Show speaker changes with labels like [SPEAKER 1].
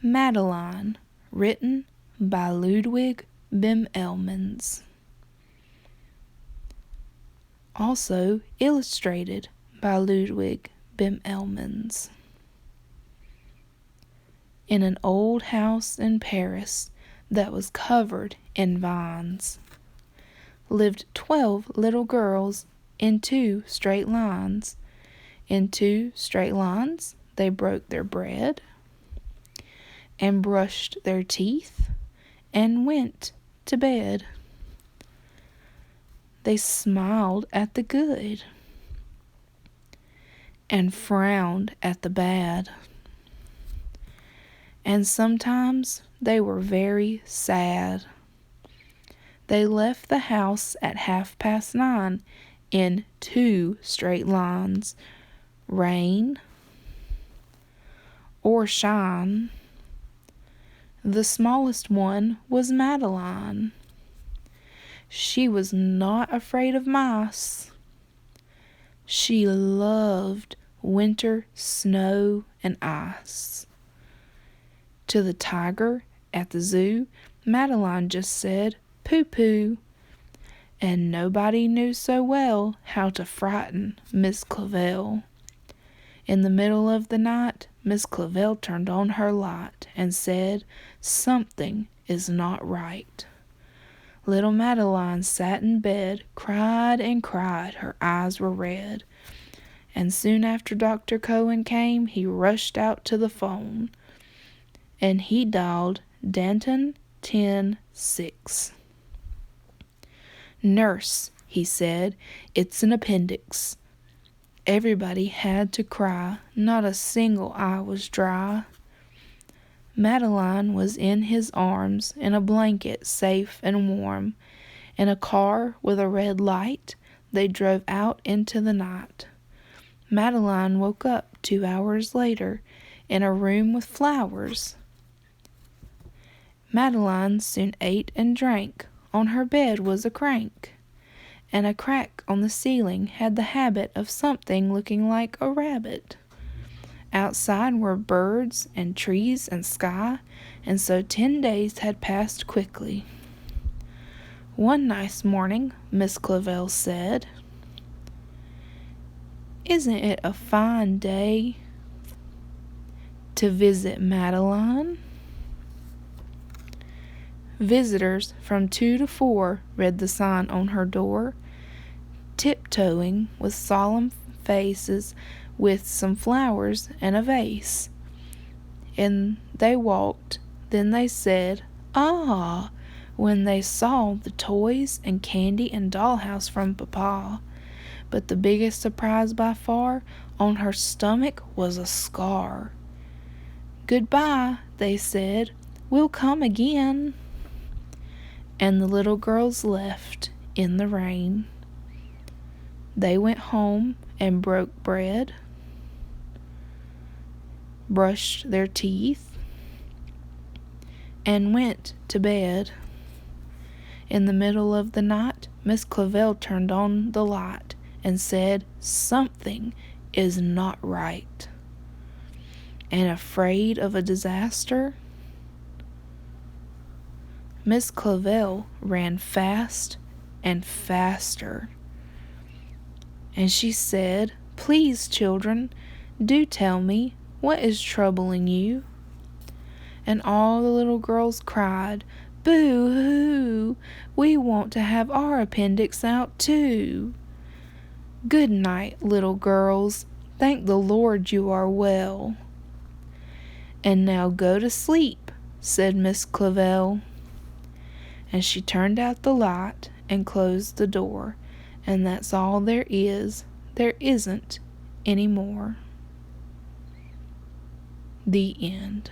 [SPEAKER 1] Madeline, written by Ludwig Bim Elmans. Also illustrated by Ludwig Bim Elmans. In an old house in Paris that was covered in vines lived 12 little girls in 2 straight lines. In 2 straight lines they broke their bread and brushed their teeth and went to bed. They smiled at the good and frowned at the bad. And sometimes they were very sad. They left the house at 9:30 in 2 straight lines, rain or shine. The smallest one was Madeline. She was not afraid of mice. She loved winter, snow, and ice. To the tiger at the zoo, Madeline just said, "Pooh-pooh," and nobody knew so well how to frighten Miss Clavell. In the middle of the night, Miss Clavell turned on her light and said, "Something is not right." Little Madeline sat in bed, cried and cried, her eyes were red. And soon after Dr. Cohen came, he rushed out to the phone, and he dialed Danton 10-6. "Nurse," he said, "it's an appendix." Everybody had to cry, not a single eye was dry. Madeline was in his arms, in a blanket safe and warm. In a car with a red light, they drove out into the night. Madeline woke up 2 hours later in a room with flowers. Madeline soon ate and drank. On her bed was a crank, and a crack on the ceiling had the habit of something looking like a rabbit. Outside were birds and trees and sky, and so 10 days had passed quickly. One nice morning, Miss Clavell said, "Isn't it a fine day to visit Madeline?" Visitors from 2 to 4 read the sign on her door, tiptoeing with solemn faces with some flowers and a vase. And they walked, then they said, "Ah," when they saw the toys and candy and dollhouse from Papa. But the biggest surprise by far, on her stomach was a scar. "Goodbye," they said, "we'll come again." And the little girls left in the rain. They went home and broke bread, brushed their teeth, and went to bed. In the middle of the night, Miss Clavell turned on the light and said, "Something is not right." And afraid of a disaster, Miss Clavell ran fast and faster. And she said, "Please, children, do tell me, what is troubling you?" And all the little girls cried, "Boo-hoo! We want to have our appendix out too." "Good night, little girls. Thank the Lord you are well." "And now go to sleep," said Miss Clavell. And she turned out the light and closed the door. And that's all there is. There isn't any more. The end.